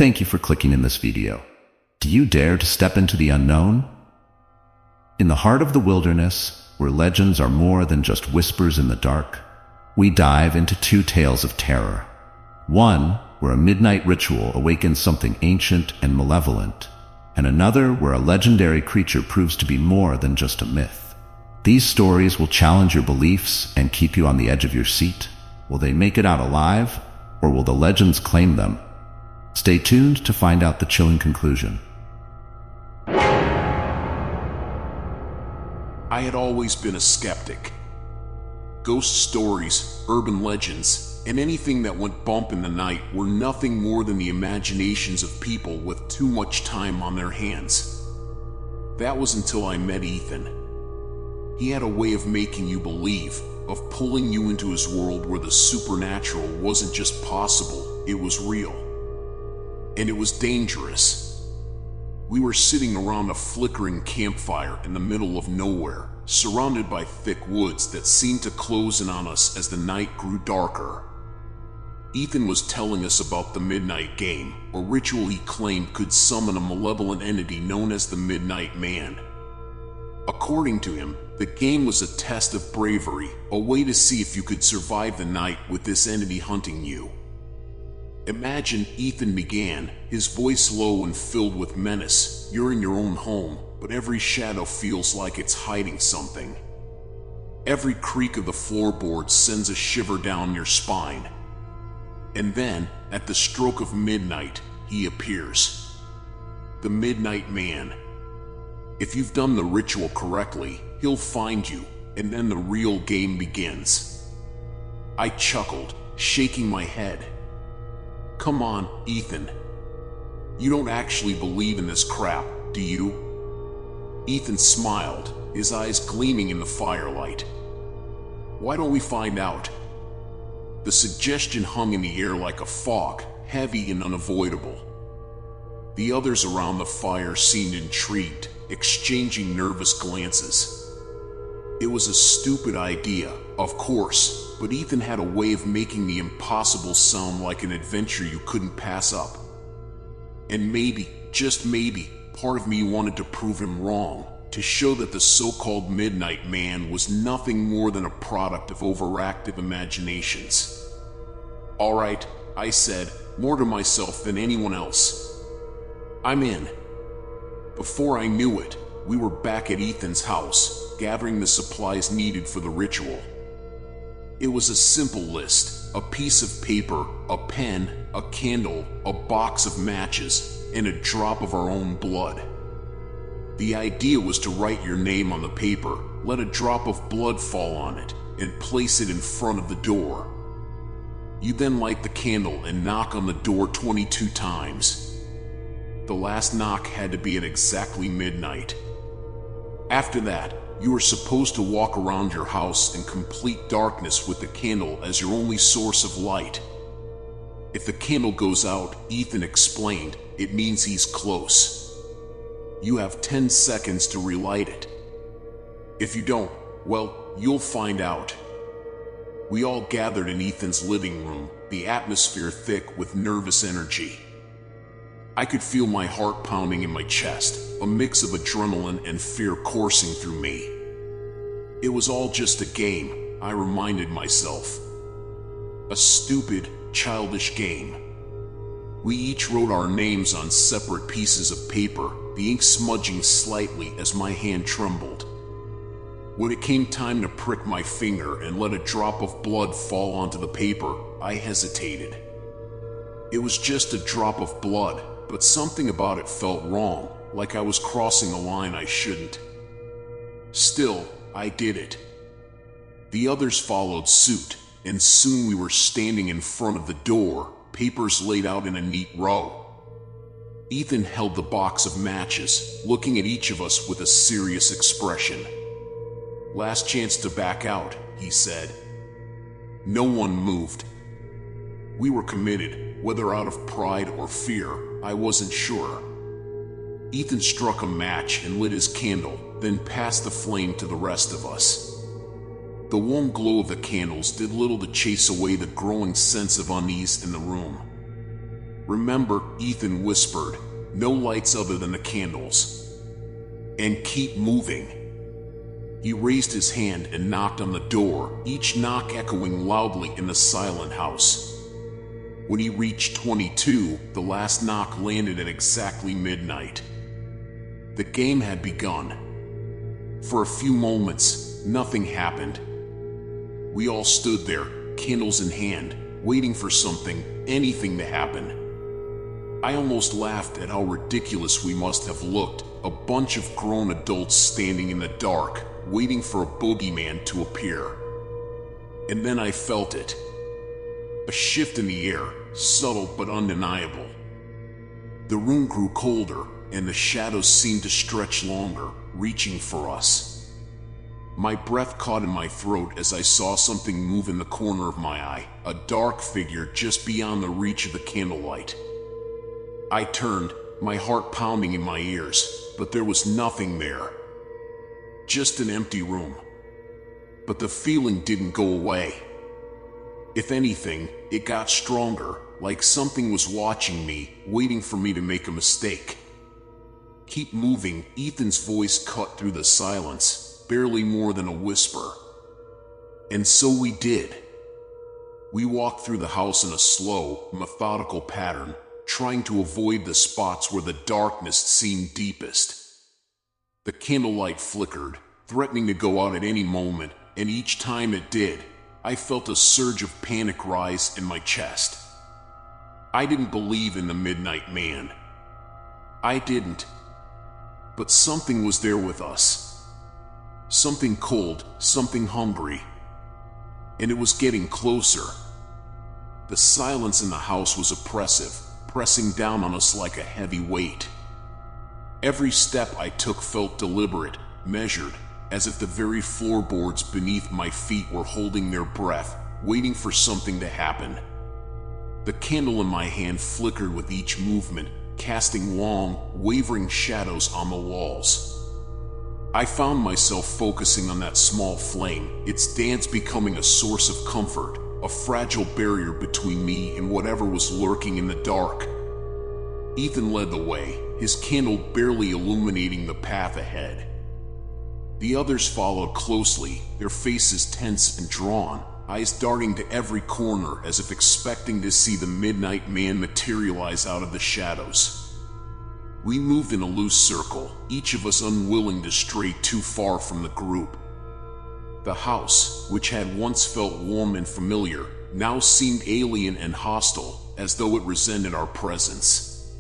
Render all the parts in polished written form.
Thank you for clicking in this video. Do you dare to step into the unknown? In the heart of the wilderness, where legends are more than just whispers in the dark, we dive into two tales of terror. One, where a midnight ritual awakens something ancient and malevolent, and another where a legendary creature proves to be more than just a myth. These stories will challenge your beliefs and keep you on the edge of your seat. Will they make it out alive, or will the legends claim them? Stay tuned to find out the chilling conclusion. I had always been a skeptic. Ghost stories, urban legends, and anything that went bump in the night were nothing more than the imaginations of people with too much time on their hands. That was until I met Ethan. He had a way of making you believe, of pulling you into his world where the supernatural wasn't just possible, it was real. And it was dangerous. We were sitting around a flickering campfire in the middle of nowhere, surrounded by thick woods that seemed to close in on us as the night grew darker. Ethan was telling us about the Midnight Game, a ritual he claimed could summon a malevolent entity known as the Midnight Man. According to him, the game was a test of bravery, a way to see if you could survive the night with this entity hunting you. Imagine, Ethan began, his voice low and filled with menace. You're in your own home, but every shadow feels like it's hiding something. Every creak of the floorboards sends a shiver down your spine. And then, at the stroke of midnight, he appears. The Midnight Man. If you've done the ritual correctly, he'll find you, and then the real game begins. I chuckled, shaking my head. Come on, Ethan. You don't actually believe in this crap, do you? Ethan smiled, his eyes gleaming in the firelight. Why don't we find out? The suggestion hung in the air like a fog, heavy and unavoidable. The others around the fire seemed intrigued, exchanging nervous glances. It was a stupid idea, of course, but Ethan had a way of making the impossible sound like an adventure you couldn't pass up. And maybe, just maybe, part of me wanted to prove him wrong, to show that the so-called Midnight Man was nothing more than a product of overactive imaginations. All right, I said, more to myself than anyone else. I'm in. Before I knew it, we were back at Ethan's house, gathering the supplies needed for the ritual. It was a simple list: a piece of paper, a pen, a candle, a box of matches, and a drop of our own blood. The idea was to write your name on the paper, let a drop of blood fall on it, and place it in front of the door. You then light the candle and knock on the door 22 times. The last knock had to be at exactly midnight. After that, you were supposed to walk around your house in complete darkness with the candle as your only source of light. If the candle goes out, Ethan explained, it means he's close. You have 10 seconds to relight it. If you don't, well, you'll find out. We all gathered in Ethan's living room, the atmosphere thick with nervous energy. I could feel my heart pounding in my chest, a mix of adrenaline and fear coursing through me. It was all just a game, I reminded myself. A stupid, childish game. We each wrote our names on separate pieces of paper, the ink smudging slightly as my hand trembled. When it came time to prick my finger and let a drop of blood fall onto the paper, I hesitated. It was just a drop of blood, but something about it felt wrong, like I was crossing a line I shouldn't. Still, I did it. The others followed suit, and soon we were standing in front of the door, papers laid out in a neat row. Ethan held the box of matches, looking at each of us with a serious expression. Last chance to back out, he said. No one moved. We were committed, whether out of pride or fear, I wasn't sure. Ethan struck a match and lit his candle, then passed the flame to the rest of us. The warm glow of the candles did little to chase away the growing sense of unease in the room. "Remember," Ethan whispered, "no lights other than the candles. And keep moving." He raised his hand and knocked on the door, each knock echoing loudly in the silent house. When he reached 22, the last knock landed at exactly midnight. The game had begun. For a few moments, nothing happened. We all stood there, candles in hand, waiting for something, anything to happen. I almost laughed at how ridiculous we must have looked, a bunch of grown adults standing in the dark, waiting for a boogeyman to appear. And then I felt it. A shift in the air, subtle but undeniable. The room grew colder, and the shadows seemed to stretch longer, reaching for us. My breath caught in my throat as I saw something move in the corner of my eye, a dark figure just beyond the reach of the candlelight. I turned, my heart pounding in my ears, but there was nothing there. Just an empty room. But the feeling didn't go away. If anything, it got stronger, like something was watching me, waiting for me to make a mistake. "Keep moving," Ethan's voice cut through the silence, barely more than a whisper. And so we did. We walked through the house in a slow, methodical pattern, trying to avoid the spots where the darkness seemed deepest. The candlelight flickered, threatening to go out at any moment, and each time it did, I felt a surge of panic rise in my chest. I didn't believe in the Midnight Man. I didn't. But something was there with us. Something cold, something hungry. And it was getting closer. The silence in the house was oppressive, pressing down on us like a heavy weight. Every step I took felt deliberate, measured, as if the very floorboards beneath my feet were holding their breath, waiting for something to happen. The candle in my hand flickered with each movement, casting long, wavering shadows on the walls. I found myself focusing on that small flame, its dance becoming a source of comfort, a fragile barrier between me and whatever was lurking in the dark. Ethan led the way, his candle barely illuminating the path ahead. The others followed closely, their faces tense and drawn, eyes darting to every corner as if expecting to see the Midnight Man materialize out of the shadows. We moved in a loose circle, each of us unwilling to stray too far from the group. The house, which had once felt warm and familiar, now seemed alien and hostile, as though it resented our presence.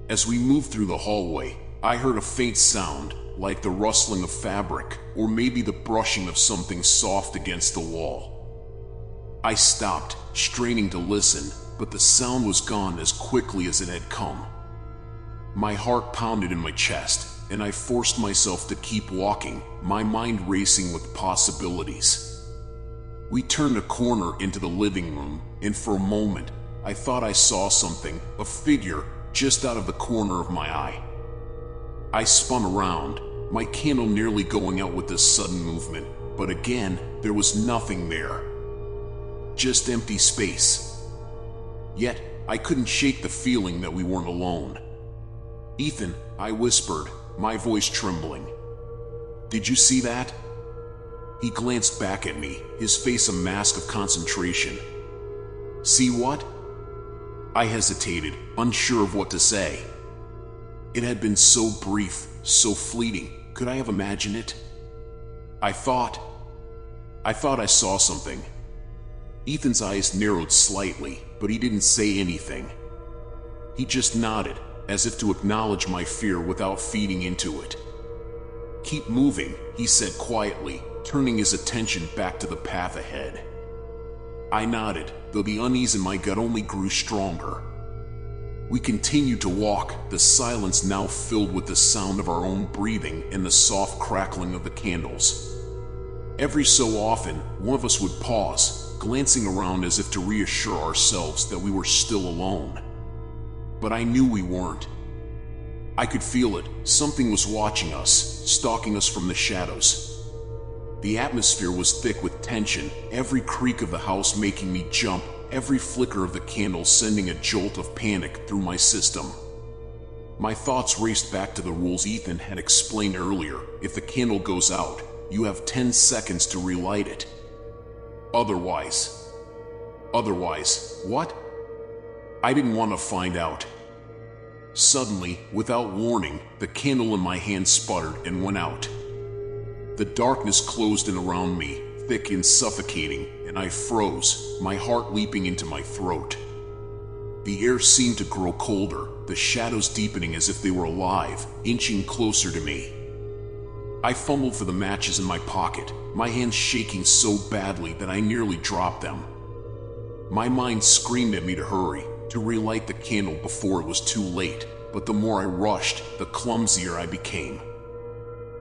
As we moved through the hallway, I heard a faint sound, like the rustling of fabric, or maybe the brushing of something soft against the wall. I stopped, straining to listen, but the sound was gone as quickly as it had come. My heart pounded in my chest, and I forced myself to keep walking, my mind racing with possibilities. We turned a corner into the living room, and for a moment, I thought I saw something, a figure, just out of the corner of my eye. I spun around, my candle nearly going out with this sudden movement, but again, there was nothing there. Just empty space. Yet, I couldn't shake the feeling that we weren't alone. "Ethan," I whispered, my voice trembling. "Did you see that?" He glanced back at me, his face a mask of concentration. "See what?" I hesitated, unsure of what to say. It had been so brief, so fleeting. Could I have imagined it? I thought I saw something. Ethan's eyes narrowed slightly, but he didn't say anything. He just nodded, as if to acknowledge my fear without feeding into it. "Keep moving," he said quietly, turning his attention back to the path ahead. I nodded, though the unease in my gut only grew stronger. We continued to walk, the silence now filled with the sound of our own breathing and the soft crackling of the candles. Every so often, one of us would pause, glancing around as if to reassure ourselves that we were still alone. But I knew we weren't. I could feel it. Something was watching us, stalking us from the shadows. The atmosphere was thick with tension, every creak of the house making me jump, every flicker of the candle sending a jolt of panic through my system. My thoughts raced back to the rules Ethan had explained earlier. If the candle goes out, you have 10 seconds to relight it. Otherwise, what? I didn't want to find out. Suddenly, without warning, the candle in my hand sputtered and went out. The darkness closed in around me, thick and suffocating, and I froze, my heart leaping into my throat. The air seemed to grow colder, the shadows deepening as if they were alive, inching closer to me. I fumbled for the matches in my pocket, my hands shaking so badly that I nearly dropped them. My mind screamed at me to hurry, to relight the candle before it was too late, but the more I rushed, the clumsier I became.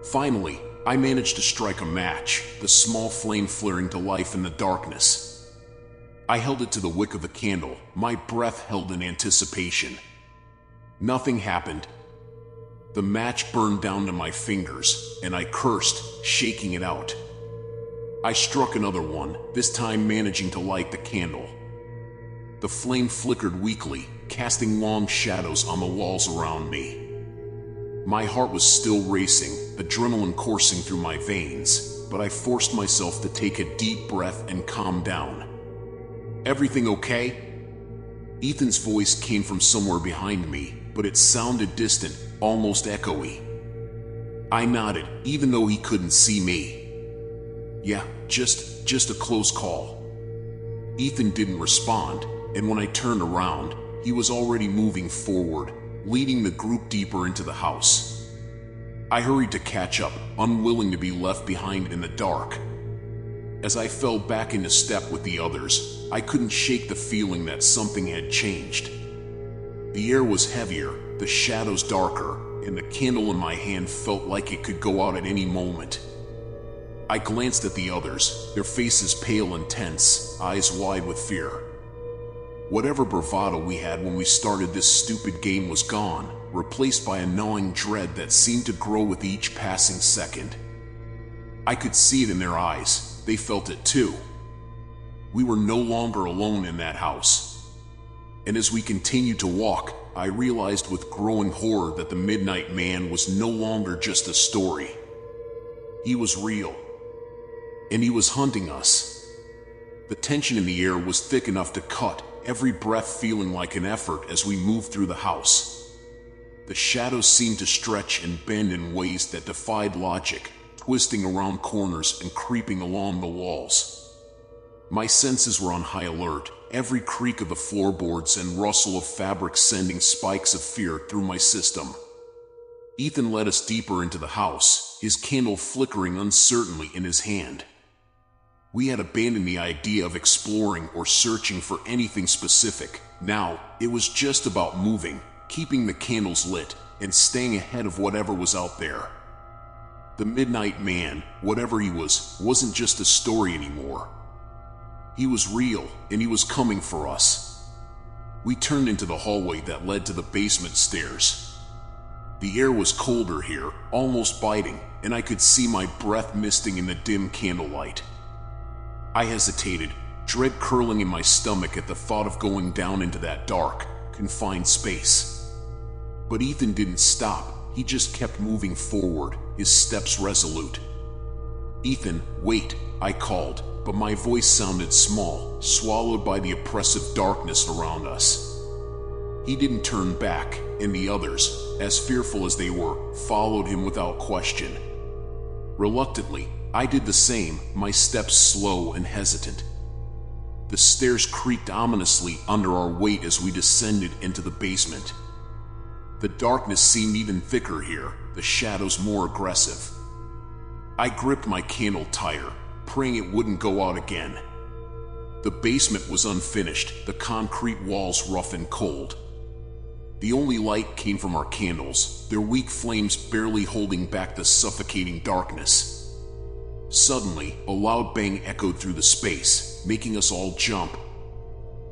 Finally, I managed to strike a match, the small flame flaring to life in the darkness. I held it to the wick of the candle, my breath held in anticipation. Nothing happened. The match burned down to my fingers, and I cursed, shaking it out. I struck another one, this time managing to light the candle. The flame flickered weakly, casting long shadows on the walls around me. My heart was still racing, adrenaline coursing through my veins, but I forced myself to take a deep breath and calm down. "Everything okay?" Ethan's voice came from somewhere behind me, but it sounded distant, almost echoey. I nodded, even though he couldn't see me. "Yeah, just a close call." Ethan didn't respond, and when I turned around, he was already moving forward, leading the group deeper into the house. I hurried to catch up, unwilling to be left behind in the dark. As I fell back into step with the others, I couldn't shake the feeling that something had changed. The air was heavier, the shadows darker, and the candle in my hand felt like it could go out at any moment. I glanced at the others, their faces pale and tense, eyes wide with fear. Whatever bravado we had when we started this stupid game was gone, replaced by a gnawing dread that seemed to grow with each passing second. I could see it in their eyes, they felt it too. We were no longer alone in that house. And as we continued to walk, I realized with growing horror that the Midnight Man was no longer just a story. He was real. And he was hunting us. The tension in the air was thick enough to cut, every breath feeling like an effort as we moved through the house. The shadows seemed to stretch and bend in ways that defied logic, twisting around corners and creeping along the walls. My senses were on high alert, every creak of the floorboards and rustle of fabric sending spikes of fear through my system. Ethan led us deeper into the house, his candle flickering uncertainly in his hand. We had abandoned the idea of exploring or searching for anything specific. Now, it was just about moving, keeping the candles lit, and staying ahead of whatever was out there. The Midnight Man, whatever he was, wasn't just a story anymore. He was real, and he was coming for us. We turned into the hallway that led to the basement stairs. The air was colder here, almost biting, and I could see my breath misting in the dim candlelight. I hesitated, dread curling in my stomach at the thought of going down into that dark, confined space. But Ethan didn't stop, he just kept moving forward, his steps resolute. "Ethan, wait," I called, but my voice sounded small, swallowed by the oppressive darkness around us. He didn't turn back, and the others, as fearful as they were, followed him without question. Reluctantly, I did the same, my steps slow and hesitant. The stairs creaked ominously under our weight as we descended into the basement. The darkness seemed even thicker here, the shadows more aggressive. I gripped my candle tighter, praying it wouldn't go out again. The basement was unfinished, the concrete walls rough and cold. The only light came from our candles, their weak flames barely holding back the suffocating darkness. Suddenly, a loud bang echoed through the space, making us all jump.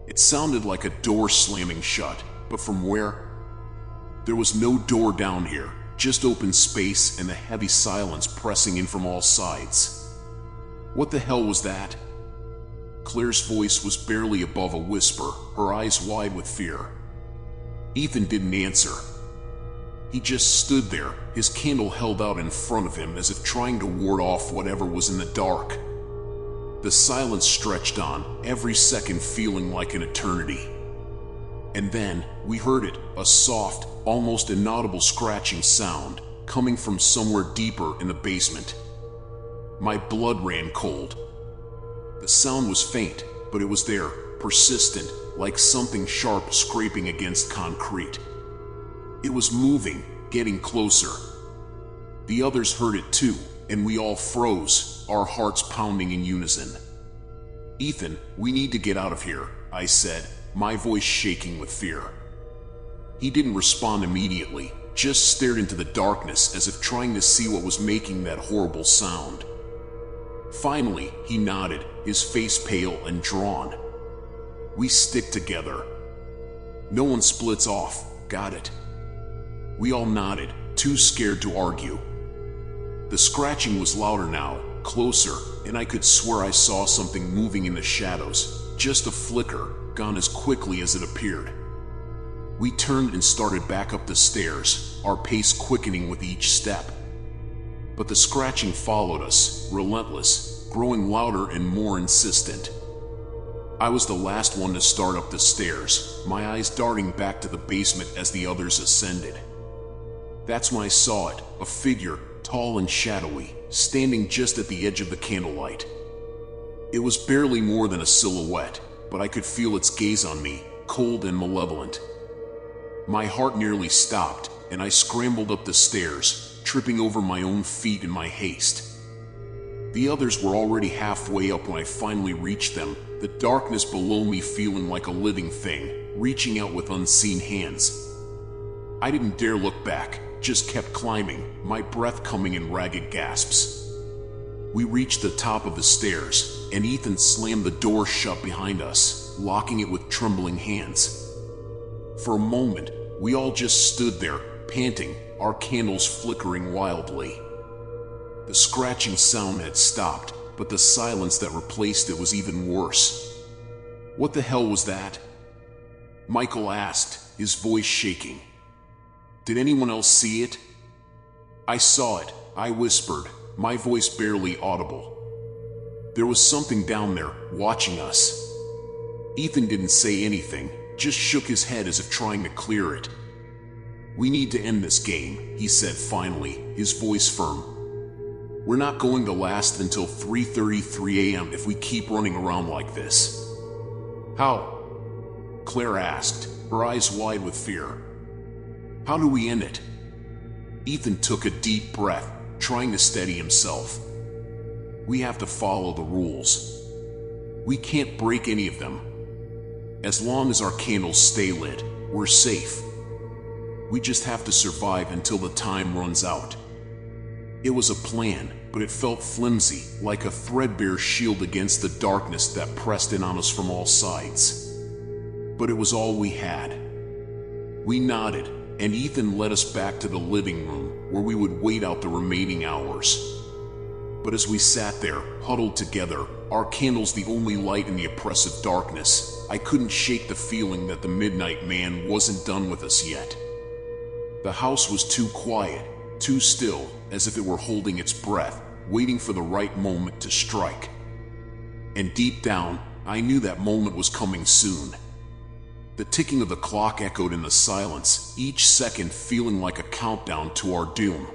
It sounded like a door slamming shut, but from where? There was no door down here, just open space and the heavy silence pressing in from all sides. What the hell was that? Claire's voice was barely above a whisper, her eyes wide with fear. Ethan didn't answer. He just stood there, his candle held out in front of him as if trying to ward off whatever was in the dark. The silence stretched on, every second feeling like an eternity. And then, we heard it, a soft, almost inaudible scratching sound, coming from somewhere deeper in the basement. My blood ran cold. The sound was faint, but it was there, persistent, like something sharp scraping against concrete. It was moving, getting closer. The others heard it too, and we all froze, our hearts pounding in unison. "Ethan, we need to get out of here," I said, my voice shaking with fear. He didn't respond immediately, just stared into the darkness as if trying to see what was making that horrible sound. Finally, he nodded, his face pale and drawn. "We stick together. No one splits off, got it?" We all nodded, too scared to argue. The scratching was louder now, closer, and I could swear I saw something moving in the shadows, just a flicker, gone as quickly as it appeared. We turned and started back up the stairs, our pace quickening with each step. But the scratching followed us, relentless, growing louder and more insistent. I was the last one to start up the stairs, my eyes darting back to the basement as the others ascended. That's when I saw it, a figure, tall and shadowy, standing just at the edge of the candlelight. It was barely more than a silhouette, but I could feel its gaze on me, cold and malevolent. My heart nearly stopped, and I scrambled up the stairs, tripping over my own feet in my haste. The others were already halfway up when I finally reached them, the darkness below me feeling like a living thing, reaching out with unseen hands. I didn't dare look back, just kept climbing, my breath coming in ragged gasps. We reached the top of the stairs, and Ethan slammed the door shut behind us, locking it with trembling hands. For a moment, we all just stood there, panting, our candles flickering wildly. The scratching sound had stopped, but the silence that replaced it was even worse. "What the hell was that?" Michael asked, his voice shaking. "Did anyone else see it?" "I saw it," I whispered, my voice barely audible. There was something down there, watching us. Ethan didn't say anything, just shook his head as if trying to clear it. "We need to end this game," he said finally, his voice firm. "We're not going to last until 3:33 a.m. if we keep running around like this." "How?" Claire asked, her eyes wide with fear. "How do we end it?" Ethan took a deep breath, trying to steady himself. "We have to follow the rules. We can't break any of them. As long as our candles stay lit, we're safe. We just have to survive until the time runs out." It was a plan, but it felt flimsy, like a threadbare shield against the darkness that pressed in on us from all sides. But it was all we had. We nodded, and Ethan led us back to the living room, where we would wait out the remaining hours. But as we sat there, huddled together, our candles the only light in the oppressive darkness, I couldn't shake the feeling that the Midnight Man wasn't done with us yet. The house was too quiet, too still, as if it were holding its breath, waiting for the right moment to strike. And deep down, I knew that moment was coming soon. The ticking of the clock echoed in the silence, each second feeling like a countdown to our doom.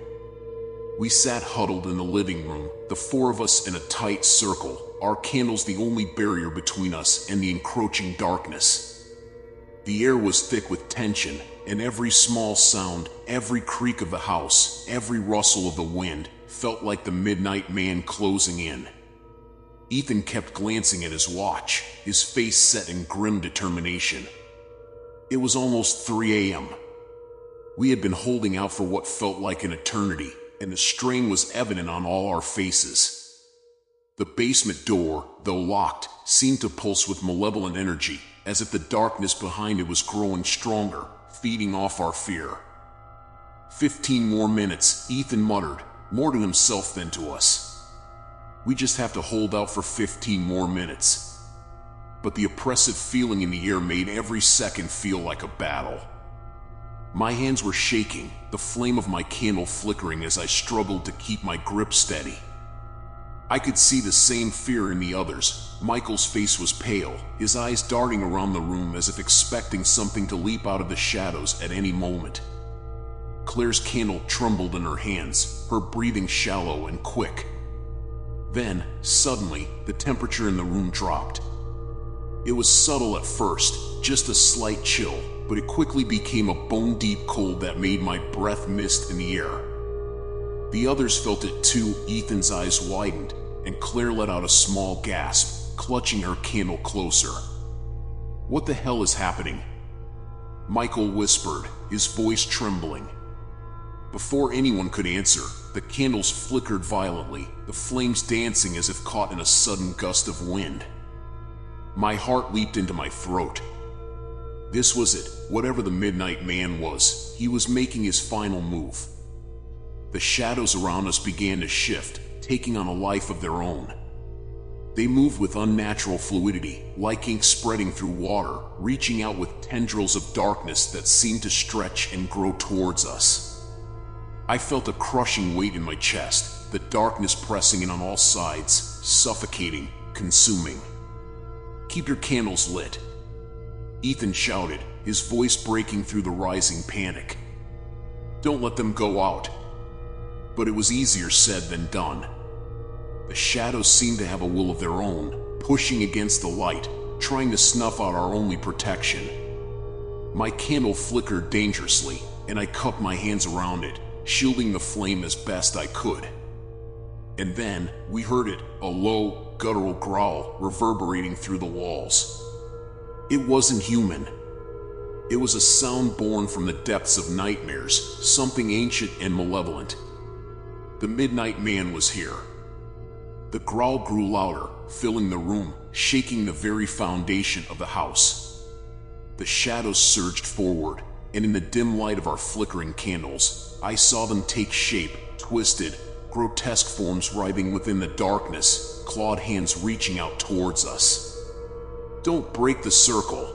We sat huddled in the living room, the four of us in a tight circle, our candles the only barrier between us and the encroaching darkness. The air was thick with tension, and every small sound, every creak of the house, every rustle of the wind, felt like the Midnight Man closing in. Ethan kept glancing at his watch, his face set in grim determination. It was almost 3 a.m. We had been holding out for what felt like an eternity, and the strain was evident on all our faces. The basement door, though locked, seemed to pulse with malevolent energy, as if the darkness behind it was growing stronger, feeding off our fear. 15 more minutes, Ethan muttered, more to himself than to us. "We just have to hold out for 15 more minutes." but the oppressive feeling in the air made every second feel like a battle. My hands were shaking, the flame of my candle flickering as I struggled to keep my grip steady. I could see the same fear in the others. Michael's face was pale, his eyes darting around the room as if expecting something to leap out of the shadows at any moment. Claire's candle trembled in her hands, her breathing shallow and quick. Then, suddenly, the temperature in the room dropped. It was subtle at first, just a slight chill, but it quickly became a bone-deep cold that made my breath mist in the air. The others felt it too. Ethan's eyes widened, and Claire let out a small gasp, clutching her candle closer. "What the hell is happening?" Michael whispered, his voice trembling. Before anyone could answer, the candles flickered violently, the flames dancing as if caught in a sudden gust of wind. My heart leaped into my throat. This was it. Whatever the Midnight Man was, he was making his final move. The shadows around us began to shift, taking on a life of their own. They moved with unnatural fluidity, like ink spreading through water, reaching out with tendrils of darkness that seemed to stretch and grow towards us. I felt a crushing weight in my chest, the darkness pressing in on all sides, suffocating, consuming. "Keep your candles lit," Ethan shouted, his voice breaking through the rising panic. "Don't let them go out." But it was easier said than done. The shadows seemed to have a will of their own, pushing against the light, trying to snuff out our only protection. My candle flickered dangerously, and I cupped my hands around it, shielding the flame as best I could. And then, we heard it, a low, guttural growl reverberating through the walls. It wasn't human. It was a sound born from the depths of nightmares, something ancient and malevolent. The Midnight Man was here. The growl grew louder, filling the room, shaking the very foundation of the house. The shadows surged forward, and in the dim light of our flickering candles, I saw them take shape, twisted, grotesque forms writhing within the darkness, clawed hands reaching out towards us. "Don't break the circle,"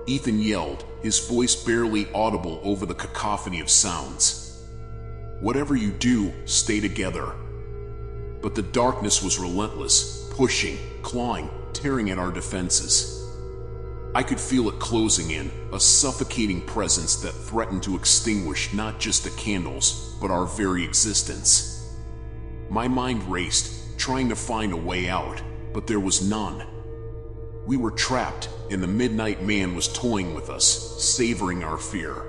Ethan yelled, his voice barely audible over the cacophony of sounds. "Whatever you do, stay together." But the darkness was relentless, pushing, clawing, tearing at our defenses. I could feel it closing in, a suffocating presence that threatened to extinguish not just the candles, but our very existence. My mind raced, trying to find a way out, but there was none. We were trapped, and the Midnight Man was toying with us, savoring our fear.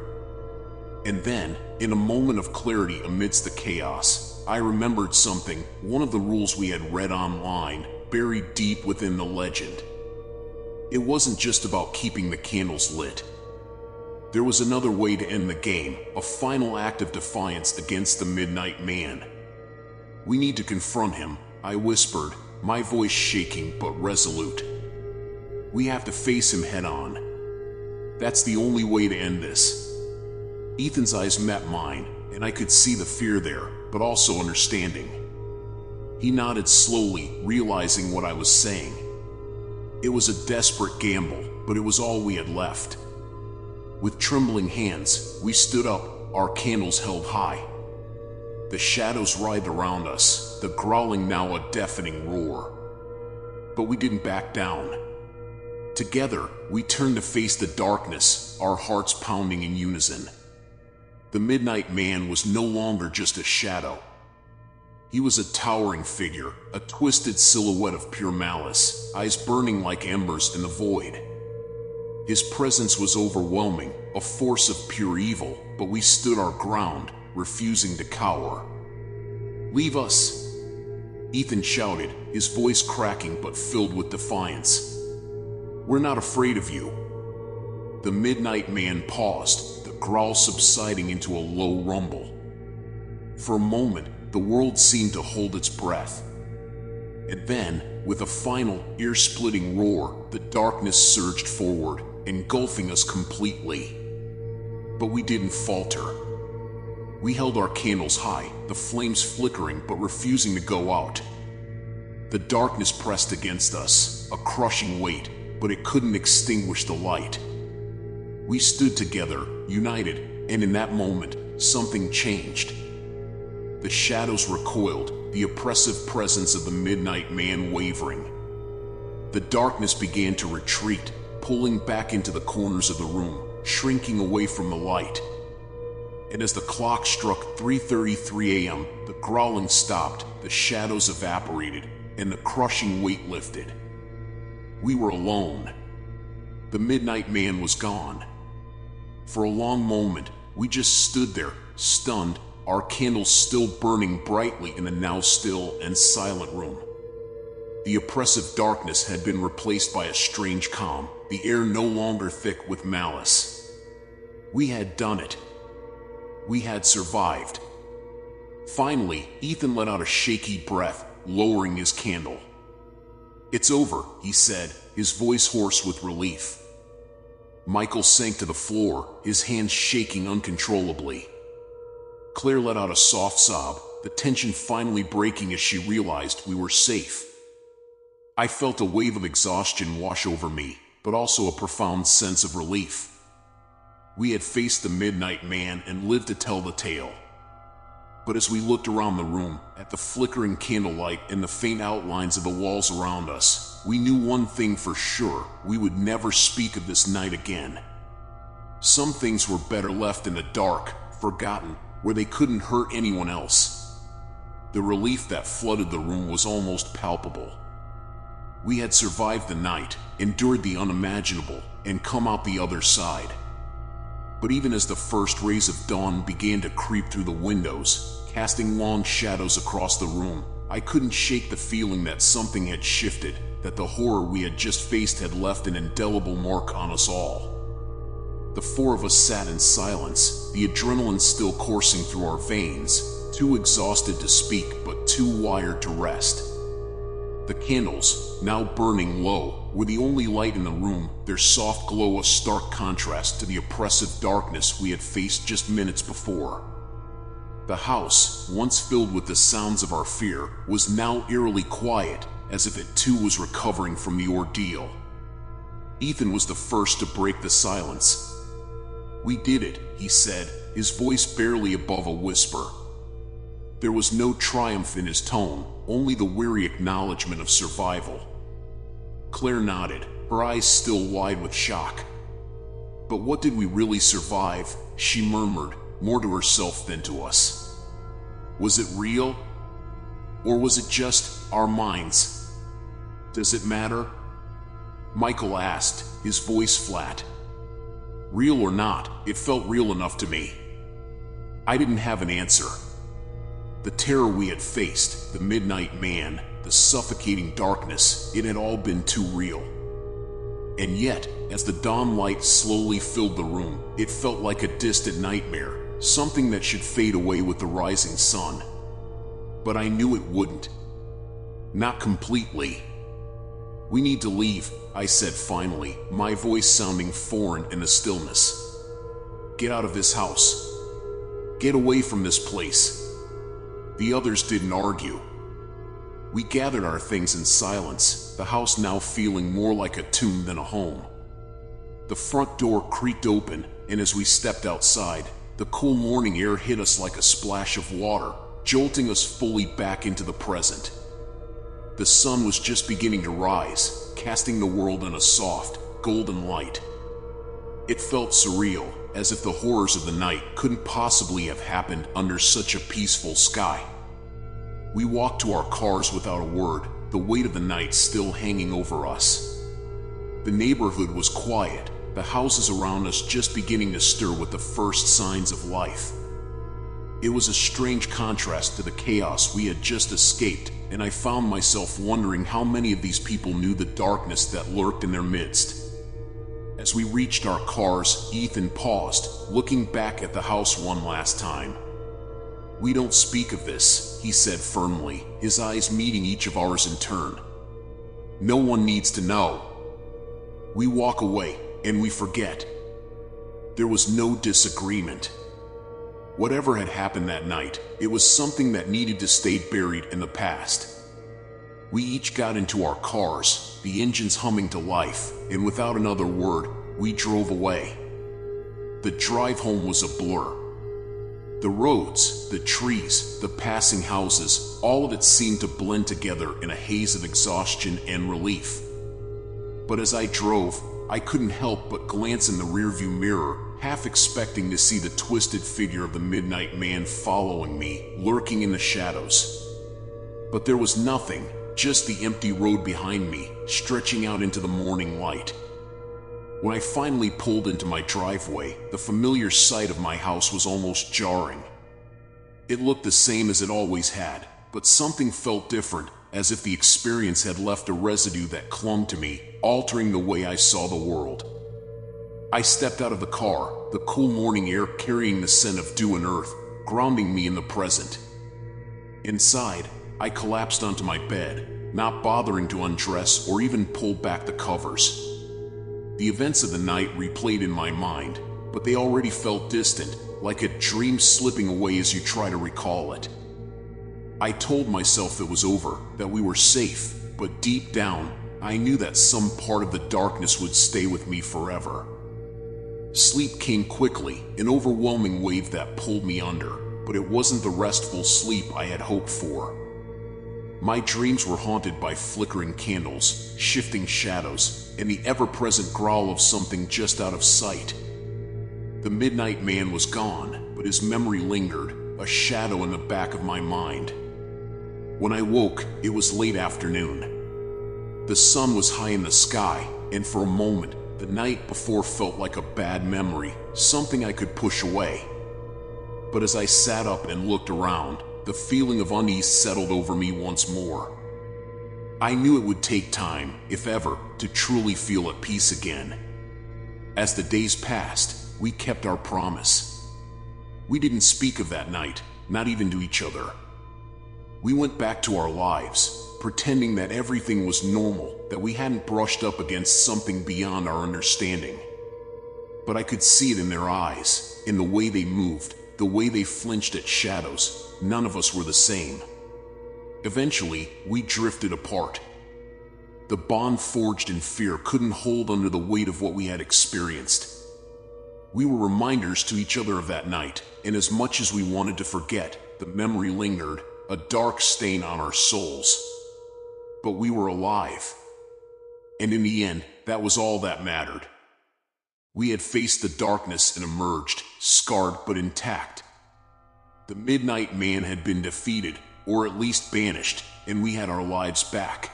And then, in a moment of clarity amidst the chaos, I remembered something, one of the rules we had read online, buried deep within the legend. It wasn't just about keeping the candles lit. There was another way to end the game, a final act of defiance against the Midnight Man. "We need to confront him," I whispered, my voice shaking but resolute. "We have to face him head on. That's the only way to end this." Ethan's eyes met mine, and I could see the fear there, but also understanding. He nodded slowly, realizing what I was saying. It was a desperate gamble, but it was all we had left. With trembling hands, we stood up, our candles held high. The shadows writhed around us, the growling now a deafening roar. But we didn't back down. Together, we turned to face the darkness, our hearts pounding in unison. The Midnight Man was no longer just a shadow. He was a towering figure, a twisted silhouette of pure malice, eyes burning like embers in the void. His presence was overwhelming, a force of pure evil, but we stood our ground, refusing to cower. "Leave us," Ethan shouted, his voice cracking but filled with defiance. "We're not afraid of you." The Midnight Man paused, the growl subsiding into a low rumble. For a moment, the world seemed to hold its breath. And then, with a final, ear-splitting roar, the darkness surged forward, engulfing us completely. But we didn't falter. We held our candles high, the flames flickering but refusing to go out. The darkness pressed against us, a crushing weight, but it couldn't extinguish the light. We stood together, united, and in that moment, something changed. The shadows recoiled, the oppressive presence of the Midnight Man wavering. The darkness began to retreat, pulling back into the corners of the room, shrinking away from the light. And as the clock struck 3:33 a.m., the growling stopped, the shadows evaporated, and the crushing weight lifted. We were alone. The Midnight Man was gone. For a long moment, we just stood there, stunned, our candles still burning brightly in the now still and silent room. The oppressive darkness had been replaced by a strange calm, the air no longer thick with malice. We had done it. We had survived. Finally, Ethan let out a shaky breath, lowering his candle. "It's over," he said, his voice hoarse with relief. Michael sank to the floor, his hands shaking uncontrollably. Claire let out a soft sob, the tension finally breaking as she realized we were safe. I felt a wave of exhaustion wash over me, but also a profound sense of relief. We had faced the Midnight Man and lived to tell the tale. But as we looked around the room, at the flickering candlelight and the faint outlines of the walls around us, we knew one thing for sure: we would never speak of this night again. Some things were better left in the dark, forgotten, where they couldn't hurt anyone else. The relief that flooded the room was almost palpable. We had survived the night, endured the unimaginable, and come out the other side. But even as the first rays of dawn began to creep through the windows, casting long shadows across the room, I couldn't shake the feeling that something had shifted, that the horror we had just faced had left an indelible mark on us all. The four of us sat in silence, the adrenaline still coursing through our veins, too exhausted to speak but too wired to rest. The candles, now burning low, were the only light in the room, their soft glow a stark contrast to the oppressive darkness we had faced just minutes before. The house, once filled with the sounds of our fear, was now eerily quiet, as if it too was recovering from the ordeal. Ethan was the first to break the silence. "We did it," he said, his voice barely above a whisper. There was no triumph in his tone, only the weary acknowledgement of survival. Claire nodded, her eyes still wide with shock. "But what did we really survive?" she murmured, more to herself than to us. "Was it real? Or was it just our minds? Does it matter?" Michael asked, his voice flat. Real or not, it felt real enough to me. I didn't have an answer. The terror we had faced, the Midnight Man, the suffocating darkness, it had all been too real. And yet, as the dawn light slowly filled the room, it felt like a distant nightmare, something that should fade away with the rising sun. But I knew it wouldn't. Not completely. "We need to leave," I said finally, my voice sounding foreign in the stillness. "Get out of this house. Get away from this place." The others didn't argue. We gathered our things in silence, the house now feeling more like a tomb than a home. The front door creaked open, and as we stepped outside, the cool morning air hit us like a splash of water, jolting us fully back into the present. The sun was just beginning to rise, casting the world in a soft, golden light. It felt surreal, as if the horrors of the night couldn't possibly have happened under such a peaceful sky. We walked to our cars without a word, the weight of the night still hanging over us. The neighborhood was quiet, the houses around us just beginning to stir with the first signs of life. It was a strange contrast to the chaos we had just escaped, and I found myself wondering how many of these people knew the darkness that lurked in their midst. As we reached our cars, Ethan paused, looking back at the house one last time. "We don't speak of this," he said firmly, his eyes meeting each of ours in turn. "No one needs to know. We walk away, and we forget." There was no disagreement. Whatever had happened that night, it was something that needed to stay buried in the past. We each got into our cars, the engines humming to life, and without another word, we drove away. The drive home was a blur. The roads, the trees, the passing houses, all of it seemed to blend together in a haze of exhaustion and relief. But as I drove, I couldn't help but glance in the rearview mirror, half expecting to see the twisted figure of the Midnight Man following me, lurking in the shadows. But there was nothing, just the empty road behind me, stretching out into the morning light. When I finally pulled into my driveway, the familiar sight of my house was almost jarring. It looked the same as it always had, but something felt different, as if the experience had left a residue that clung to me, altering the way I saw the world. I stepped out of the car, the cool morning air carrying the scent of dew and earth, grounding me in the present. Inside, I collapsed onto my bed, not bothering to undress or even pull back the covers. The events of the night replayed in my mind, but they already felt distant, like a dream slipping away as you try to recall it. I told myself it was over, that we were safe, but deep down, I knew that some part of the darkness would stay with me forever. Sleep came quickly, an overwhelming wave that pulled me under, but it wasn't the restful sleep I had hoped for. My dreams were haunted by flickering candles, shifting shadows, and the ever-present growl of something just out of sight. The Midnight Man was gone, but his memory lingered, a shadow in the back of my mind. When I woke, it was late afternoon. The sun was high in the sky, and for a moment, the night before felt like a bad memory, something I could push away. But as I sat up and looked around, the feeling of unease settled over me once more. I knew it would take time, if ever, to truly feel at peace again. As the days passed, we kept our promise. We didn't speak of that night, not even to each other. We went back to our lives, pretending that everything was normal, that we hadn't brushed up against something beyond our understanding. But I could see it in their eyes, in the way they moved, the way they flinched at shadows. None of us were the same. Eventually, we drifted apart. The bond forged in fear couldn't hold under the weight of what we had experienced. We were reminders to each other of that night, and as much as we wanted to forget, the memory lingered, a dark stain on our souls. But we were alive. And in the end, that was all that mattered. We had faced the darkness and emerged, scarred but intact. The Midnight Man had been defeated, or at least banished, and we had our lives back.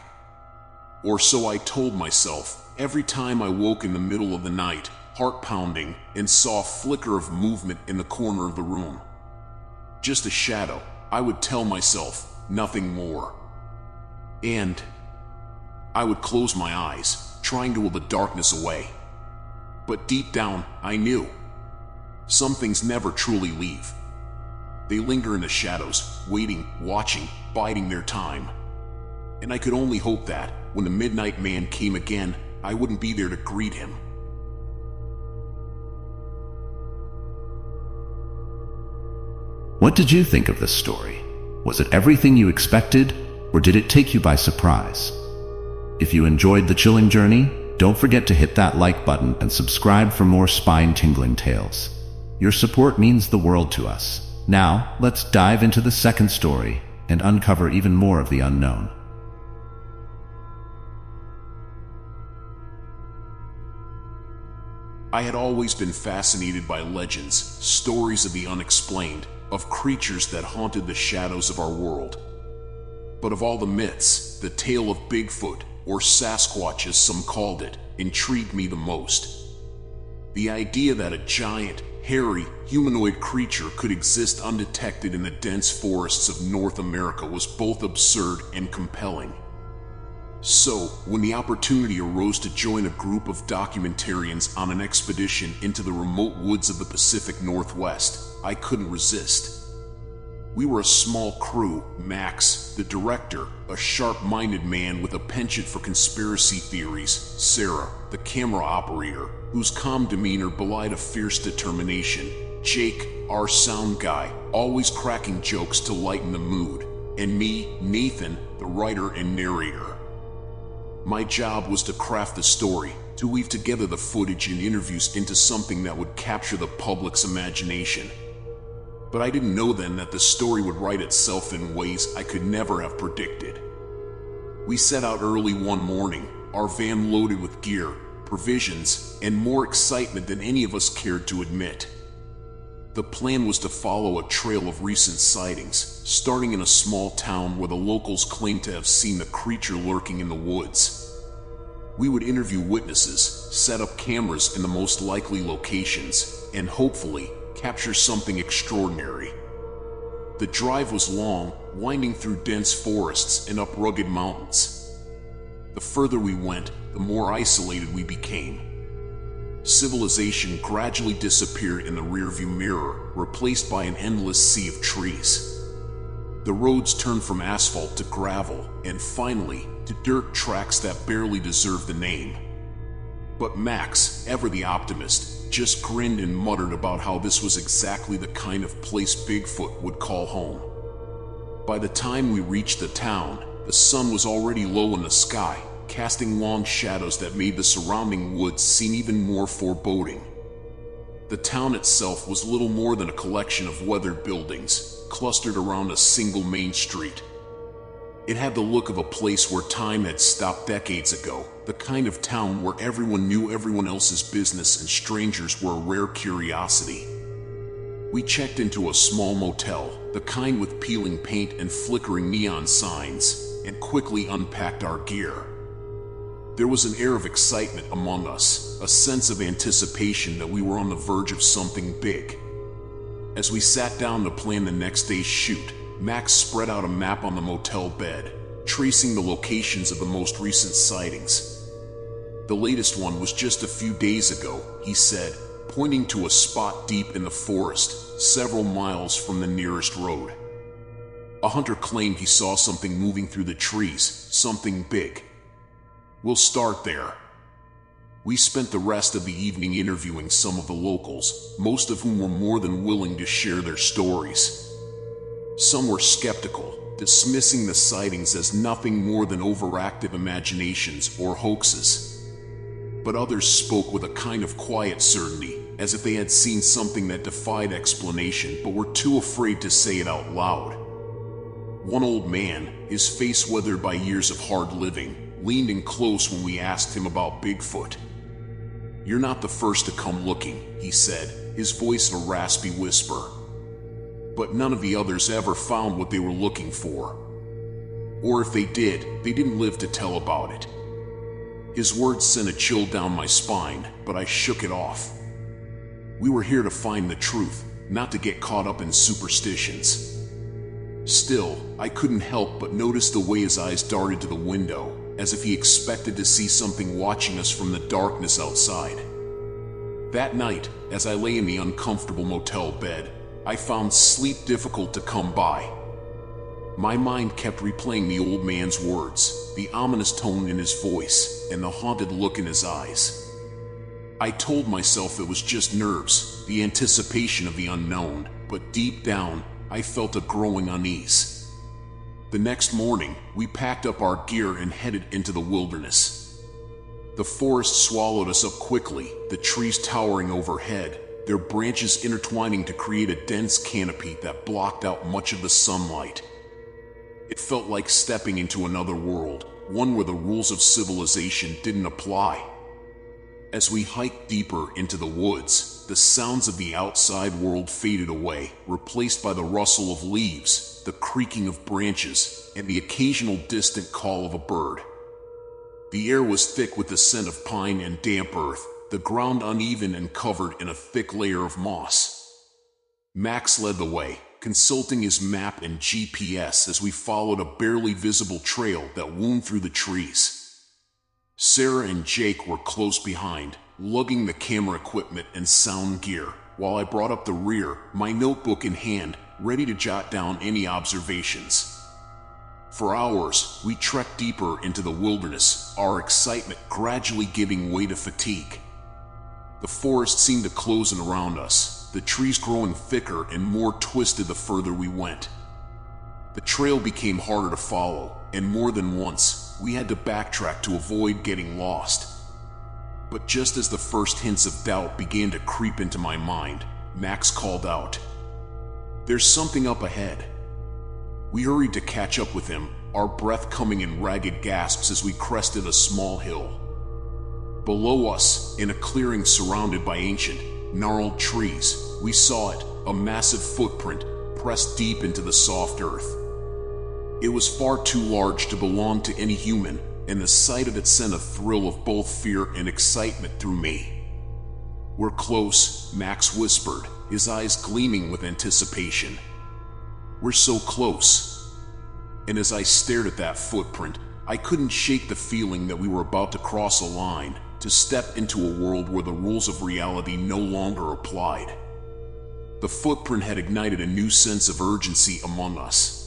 Or so I told myself, every time I woke in the middle of the night, heart pounding, and saw a flicker of movement in the corner of the room. Just a shadow, I would tell myself, nothing more. And I would close my eyes, trying to will the darkness away. But deep down, I knew. Some things never truly leave. They linger in the shadows, waiting, watching, biding their time. And I could only hope that, when the Midnight Man came again, I wouldn't be there to greet him. What did you think of this story? Was it everything you expected, or did it take you by surprise? If you enjoyed the chilling journey, don't forget to hit that like button and subscribe for more spine-tingling tales. Your support means the world to us. Now, let's dive into the second story and uncover even more of the unknown. I had always been fascinated by legends, stories of the unexplained, of creatures that haunted the shadows of our world. But of all the myths, the tale of Bigfoot, or Sasquatch as some called it, intrigued me the most. The idea that a giant, hairy, humanoid creature could exist undetected in the dense forests of North America was both absurd and compelling. So, when the opportunity arose to join a group of documentarians on an expedition into the remote woods of the Pacific Northwest, I couldn't resist. We were a small crew, Max, the director, a sharp-minded man with a penchant for conspiracy theories, Sarah, the camera operator, whose calm demeanor belied a fierce determination, Jake, our sound guy, always cracking jokes to lighten the mood, and me, Nathan, the writer and narrator. My job was to craft the story, to weave together the footage and interviews into something that would capture the public's imagination. But I didn't know then that the story would write itself in ways I could never have predicted. We set out early one morning, our van loaded with gear, provisions, and more excitement than any of us cared to admit. The plan was to follow a trail of recent sightings, starting in a small town where the locals claimed to have seen the creature lurking in the woods. We would interview witnesses, set up cameras in the most likely locations, and hopefully capture something extraordinary. The drive was long, winding through dense forests and up rugged mountains. The further we went, the more isolated we became. Civilization gradually disappeared in the rearview mirror, replaced by an endless sea of trees. The roads turned from asphalt to gravel, and finally, to dirt tracks that barely deserved the name. But Max, ever the optimist, just grinned and muttered about how this was exactly the kind of place Bigfoot would call home. By the time we reached the town, the sun was already low in the sky, casting long shadows that made the surrounding woods seem even more foreboding. The town itself was little more than a collection of weathered buildings, clustered around a single main street. It had the look of a place where time had stopped decades ago, the kind of town where everyone knew everyone else's business and strangers were a rare curiosity. We checked into a small motel, the kind with peeling paint and flickering neon signs, and quickly unpacked our gear. There was an air of excitement among us, a sense of anticipation that we were on the verge of something big. As we sat down to plan the next day's shoot, Max spread out a map on the motel bed, tracing the locations of the most recent sightings. The latest one was just a few days ago, he said, pointing to a spot deep in the forest, several miles from the nearest road. A hunter claimed he saw something moving through the trees, something big. We'll start there. We spent the rest of the evening interviewing some of the locals, most of whom were more than willing to share their stories. Some were skeptical, dismissing the sightings as nothing more than overactive imaginations or hoaxes. But others spoke with a kind of quiet certainty, as if they had seen something that defied explanation but were too afraid to say it out loud. One old man, his face weathered by years of hard living, leaned in close when we asked him about Bigfoot. "You're not the first to come looking," he said, his voice a raspy whisper. "But none of the others ever found what they were looking for. Or if they did, they didn't live to tell about it." His words sent a chill down my spine, but I shook it off. We were here to find the truth, not to get caught up in superstitions. Still, I couldn't help but notice the way his eyes darted to the window, as if he expected to see something watching us from the darkness outside. That night, as I lay in the uncomfortable motel bed, I found sleep difficult to come by. My mind kept replaying the old man's words, the ominous tone in his voice, and the haunted look in his eyes. I told myself it was just nerves, the anticipation of the unknown, but deep down, I felt a growing unease. The next morning, we packed up our gear and headed into the wilderness. The forest swallowed us up quickly, the trees towering overhead, their branches intertwining to create a dense canopy that blocked out much of the sunlight. It felt like stepping into another world, one where the rules of civilization didn't apply. As we hiked deeper into the woods, the sounds of the outside world faded away, replaced by the rustle of leaves, the creaking of branches, and the occasional distant call of a bird. The air was thick with the scent of pine and damp earth, the ground uneven and covered in a thick layer of moss. Max led the way, consulting his map and GPS as we followed a barely visible trail that wound through the trees. Sarah and Jake were close behind, lugging the camera equipment and sound gear, while I brought up the rear, my notebook in hand, ready to jot down any observations. For hours, we trekked deeper into the wilderness, our excitement gradually giving way to fatigue. The forest seemed to close in around us, the trees growing thicker and more twisted the further we went. The trail became harder to follow, and more than once, we had to backtrack to avoid getting lost. But just as the first hints of doubt began to creep into my mind, Max called out, "There's something up ahead." We hurried to catch up with him, our breath coming in ragged gasps as we crested a small hill. Below us, in a clearing surrounded by ancient, gnarled trees, we saw it, a massive footprint pressed deep into the soft earth. It was far too large to belong to any human, and the sight of it sent a thrill of both fear and excitement through me. "We're close," Max whispered, his eyes gleaming with anticipation. "We're so close." And as I stared at that footprint, I couldn't shake the feeling that we were about to cross a line, to step into a world where the rules of reality no longer applied. The footprint had ignited a new sense of urgency among us.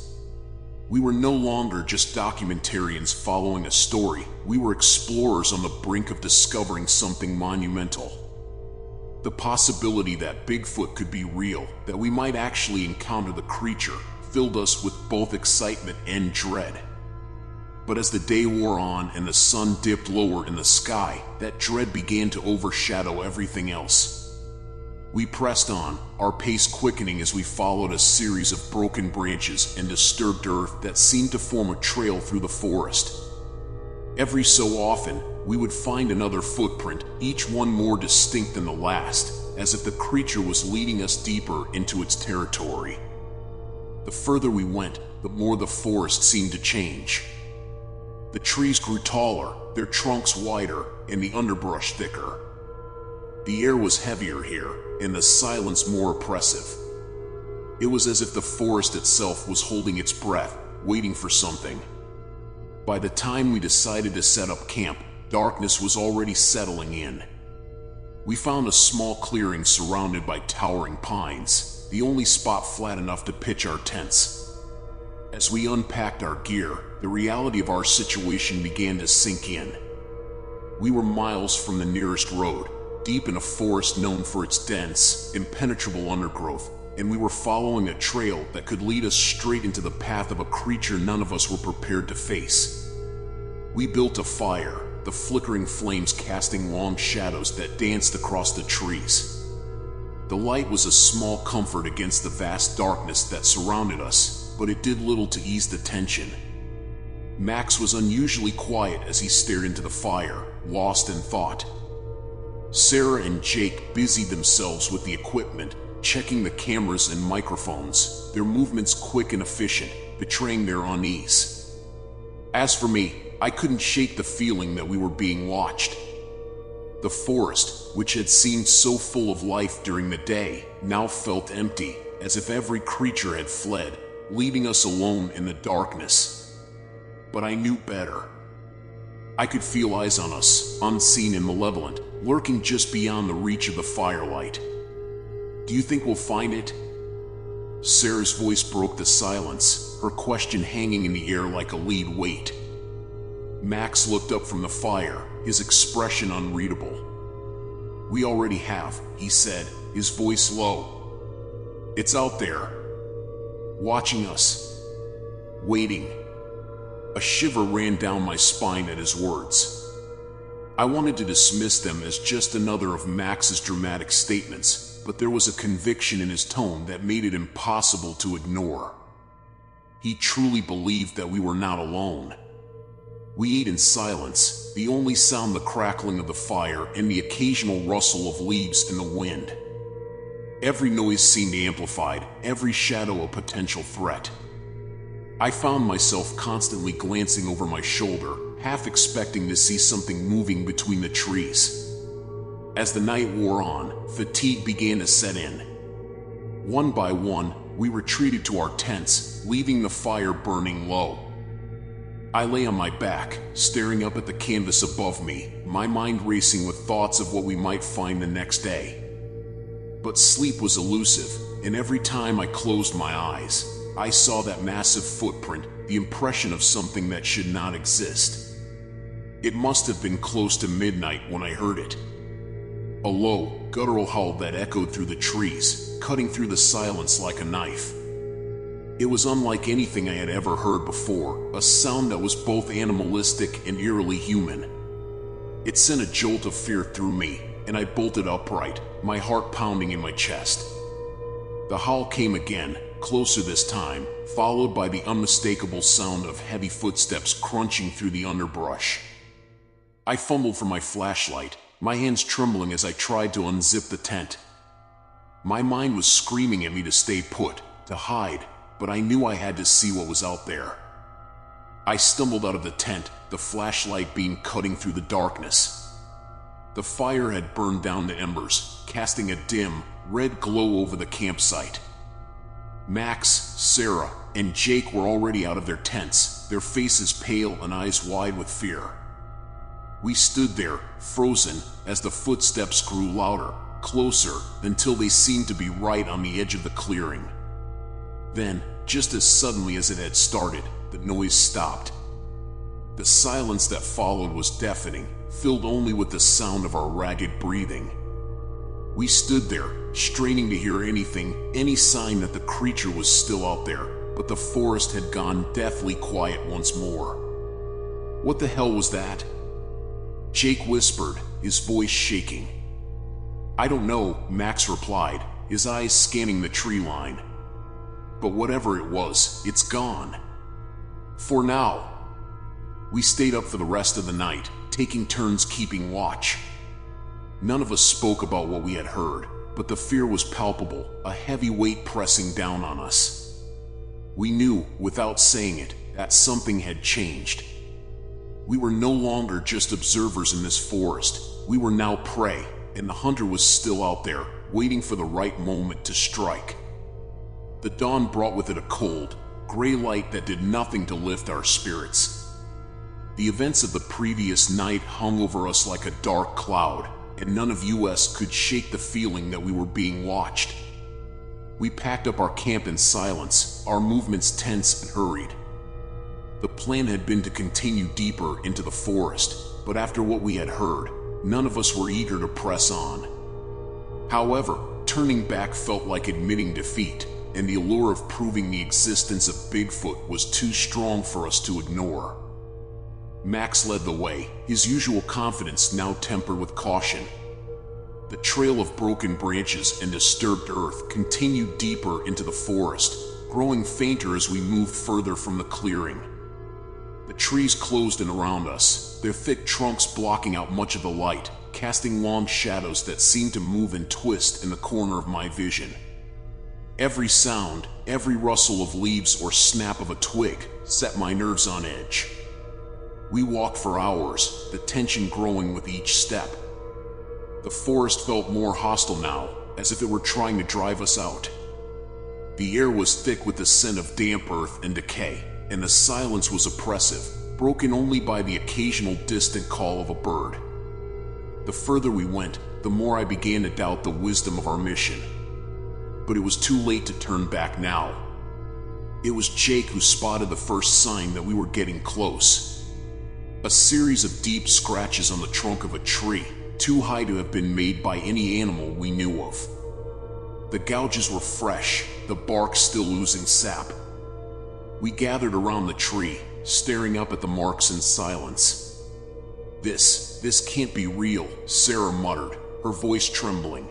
We were no longer just documentarians following a story, we were explorers on the brink of discovering something monumental. The possibility that Bigfoot could be real, that we might actually encounter the creature, filled us with both excitement and dread. But as the day wore on and the sun dipped lower in the sky, that dread began to overshadow everything else. We pressed on, our pace quickening as we followed a series of broken branches and disturbed earth that seemed to form a trail through the forest. Every so often, we would find another footprint, each one more distinct than the last, as if the creature was leading us deeper into its territory. The further we went, the more the forest seemed to change. The trees grew taller, their trunks wider, and the underbrush thicker. The air was heavier here, and the silence more oppressive. It was as if the forest itself was holding its breath, waiting for something. By the time we decided to set up camp, darkness was already settling in. We found a small clearing surrounded by towering pines, the only spot flat enough to pitch our tents. As we unpacked our gear, the reality of our situation began to sink in. We were miles from the nearest road, deep in a forest known for its dense, impenetrable undergrowth, and we were following a trail that could lead us straight into the path of a creature none of us were prepared to face. We built a fire, the flickering flames casting long shadows that danced across the trees. The light was a small comfort against the vast darkness that surrounded us, but it did little to ease the tension. Max was unusually quiet as he stared into the fire, lost in thought. Sarah and Jake busied themselves with the equipment, checking the cameras and microphones, their movements quick and efficient, betraying their unease. As for me, I couldn't shake the feeling that we were being watched. The forest, which had seemed so full of life during the day, now felt empty, as if every creature had fled, leaving us alone in the darkness. But I knew better. I could feel eyes on us, unseen and malevolent, lurking just beyond the reach of the firelight. "Do you think we'll find it?" Sarah's voice broke the silence, her question hanging in the air like a lead weight. Max looked up from the fire, his expression unreadable. "We already have," he said, his voice low. "It's out there, watching us, waiting." A shiver ran down my spine at his words. I wanted to dismiss them as just another of Max's dramatic statements, but there was a conviction in his tone that made it impossible to ignore. He truly believed that we were not alone. We ate in silence, the only sound the crackling of the fire and the occasional rustle of leaves in the wind. Every noise seemed amplified, every shadow a potential threat. I found myself constantly glancing over my shoulder, half expecting to see something moving between the trees. As the night wore on, fatigue began to set in. One by one, we retreated to our tents, leaving the fire burning low. I lay on my back, staring up at the canvas above me, my mind racing with thoughts of what we might find the next day. But sleep was elusive, and every time I closed my eyes, I saw that massive footprint, the impression of something that should not exist. It must have been close to midnight when I heard it. A low, guttural howl that echoed through the trees, cutting through the silence like a knife. It was unlike anything I had ever heard before, a sound that was both animalistic and eerily human. It sent a jolt of fear through me, and I bolted upright, my heart pounding in my chest. The howl came again, closer this time, followed by the unmistakable sound of heavy footsteps crunching through the underbrush. I fumbled for my flashlight, my hands trembling as I tried to unzip the tent. My mind was screaming at me to stay put, to hide, but I knew I had to see what was out there. I stumbled out of the tent, the flashlight beam cutting through the darkness. The fire had burned down to embers, casting a dim, red glow over the campsite. Max, Sarah, and Jake were already out of their tents, their faces pale and eyes wide with fear. We stood there, frozen, as the footsteps grew louder, closer, until they seemed to be right on the edge of the clearing. Then, just as suddenly as it had started, the noise stopped. The silence that followed was deafening, filled only with the sound of our ragged breathing. We stood there, straining to hear anything, any sign that the creature was still out there, but the forest had gone deathly quiet once more. What the hell was that? Jake whispered, his voice shaking. I don't know, Max replied, his eyes scanning the tree line. But whatever it was, it's gone. For now. We stayed up for the rest of the night, taking turns keeping watch. None of us spoke about what we had heard, but the fear was palpable, a heavy weight pressing down on us. We knew, without saying it, that something had changed. We were no longer just observers in this forest. We were now prey, and the hunter was still out there, waiting for the right moment to strike. The dawn brought with it a cold, gray light that did nothing to lift our spirits. The events of the previous night hung over us like a dark cloud, and none of us could shake the feeling that we were being watched. We packed up our camp in silence, our movements tense and hurried. The plan had been to continue deeper into the forest, but after what we had heard, none of us were eager to press on. However, turning back felt like admitting defeat, and the allure of proving the existence of Bigfoot was too strong for us to ignore. Max led the way, his usual confidence now tempered with caution. The trail of broken branches and disturbed earth continued deeper into the forest, growing fainter as we moved further from the clearing. The trees closed in around us, their thick trunks blocking out much of the light, casting long shadows that seemed to move and twist in the corner of my vision. Every sound, every rustle of leaves or snap of a twig, set my nerves on edge. We walked for hours, the tension growing with each step. The forest felt more hostile now, as if it were trying to drive us out. The air was thick with the scent of damp earth and decay, and the silence was oppressive, broken only by the occasional distant call of a bird. The further we went, the more I began to doubt the wisdom of our mission. But it was too late to turn back now. It was Jake who spotted the first sign that we were getting close. A series of deep scratches on the trunk of a tree, too high to have been made by any animal we knew of. The gouges were fresh, the bark still oozing sap. We gathered around the tree, staring up at the marks in silence. This can't be real, Sarah muttered, her voice trembling.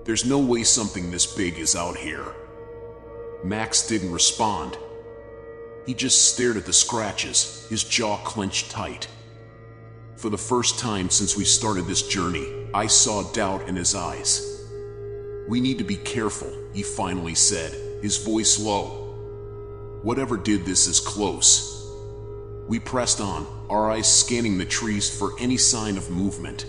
There's no way something this big is out here. Max didn't respond. He just stared at the scratches, his jaw clenched tight. For the first time since we started this journey, I saw doubt in his eyes. We need to be careful, he finally said, his voice low. Whatever did this is close. We pressed on, our eyes scanning the trees for any sign of movement.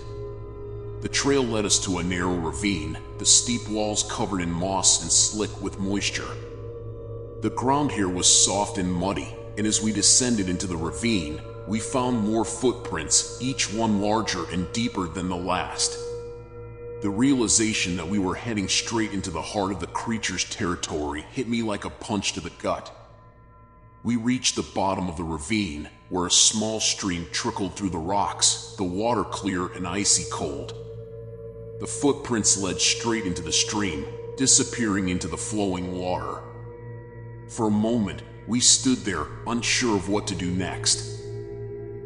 The trail led us to a narrow ravine, the steep walls covered in moss and slick with moisture. The ground here was soft and muddy, and as we descended into the ravine, we found more footprints, each one larger and deeper than the last. The realization that we were heading straight into the heart of the creature's territory hit me like a punch to the gut. We reached the bottom of the ravine, where a small stream trickled through the rocks, the water clear and icy cold. The footprints led straight into the stream, disappearing into the flowing water. For a moment, we stood there, unsure of what to do next.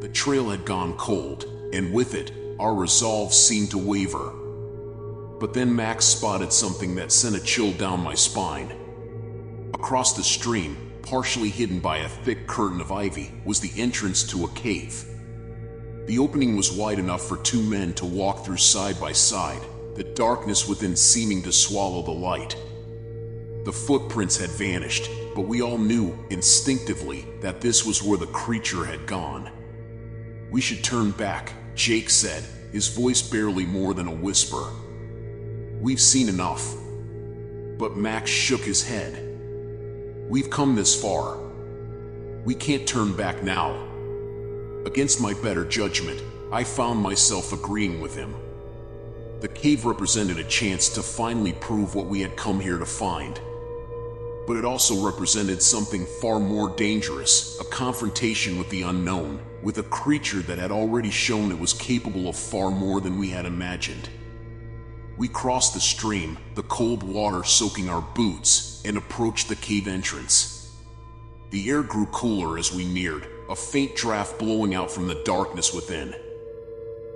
The trail had gone cold, and with it, our resolve seemed to waver. But then Max spotted something that sent a chill down my spine. Across the stream, partially hidden by a thick curtain of ivy, was the entrance to a cave. The opening was wide enough for two men to walk through side by side, the darkness within seeming to swallow the light. The footprints had vanished, but we all knew, instinctively, that this was where the creature had gone. "We should turn back," Jake said, his voice barely more than a whisper. "We've seen enough." But Max shook his head. "We've come this far. We can't turn back now." Against my better judgment, I found myself agreeing with him. The cave represented a chance to finally prove what we had come here to find. But it also represented something far more dangerous, a confrontation with the unknown, with a creature that had already shown it was capable of far more than we had imagined. We crossed the stream, the cold water soaking our boots, and approached the cave entrance. The air grew cooler as we neared, a faint draft blowing out from the darkness within.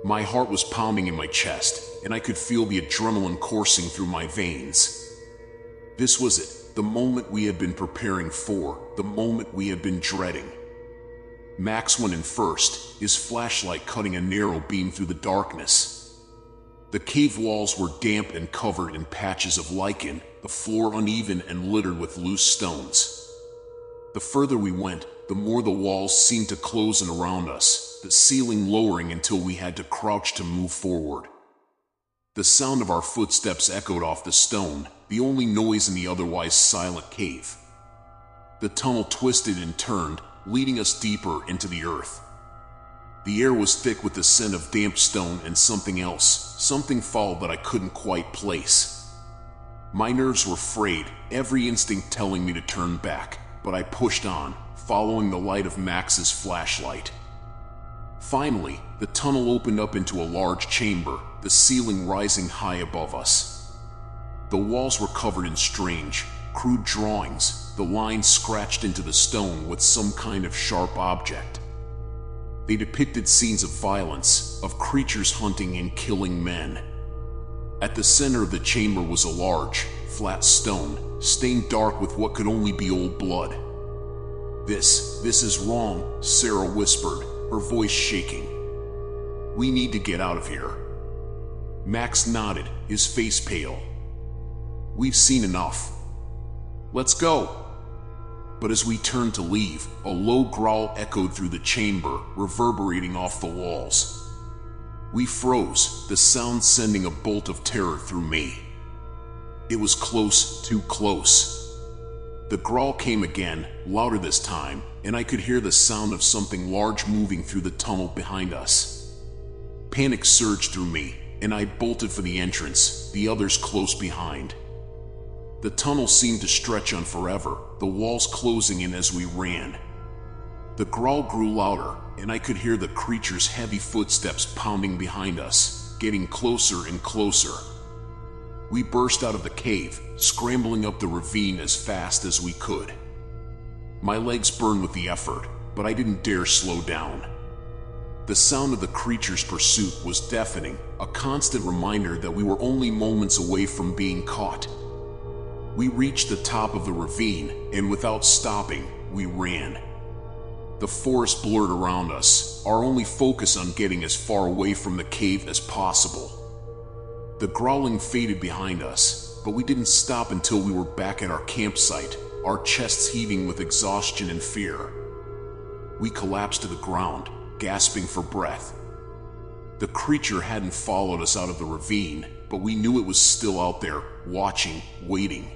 My heart was pounding in my chest, and I could feel the adrenaline coursing through my veins. This was it. The moment we had been preparing for, the moment we had been dreading. Max went in first, his flashlight cutting a narrow beam through the darkness. The cave walls were damp and covered in patches of lichen, the floor uneven and littered with loose stones. The further we went, the more the walls seemed to close in around us, the ceiling lowering until we had to crouch to move forward. The sound of our footsteps echoed off the stone, the only noise in the otherwise silent cave. The tunnel twisted and turned, leading us deeper into the earth. The air was thick with the scent of damp stone and something else, something foul that I couldn't quite place. My nerves were frayed, every instinct telling me to turn back, but I pushed on, following the light of Max's flashlight. Finally, the tunnel opened up into a large chamber, the ceiling rising high above us. The walls were covered in strange, crude drawings, the lines scratched into the stone with some kind of sharp object. They depicted scenes of violence, of creatures hunting and killing men. At the center of the chamber was a large, flat stone, stained dark with what could only be old blood. This is wrong," Sarah whispered, her voice shaking. "We need to get out of here." Max nodded, his face pale. "We've seen enough. Let's go." But as we turned to leave, a low growl echoed through the chamber, reverberating off the walls. We froze, the sound sending a bolt of terror through me. It was close, too close. The growl came again, louder this time, and I could hear the sound of something large moving through the tunnel behind us. Panic surged through me, and I bolted for the entrance, the others close behind. The tunnel seemed to stretch on forever, the walls closing in as we ran. The growl grew louder, and I could hear the creature's heavy footsteps pounding behind us, getting closer and closer. We burst out of the cave, scrambling up the ravine as fast as we could. My legs burned with the effort, but I didn't dare slow down. The sound of the creature's pursuit was deafening, a constant reminder that we were only moments away from being caught. We reached the top of the ravine, and without stopping, we ran. The forest blurred around us, our only focus on getting as far away from the cave as possible. The growling faded behind us, but we didn't stop until we were back at our campsite, our chests heaving with exhaustion and fear. We collapsed to the ground, gasping for breath. The creature hadn't followed us out of the ravine, but we knew it was still out there, watching, waiting.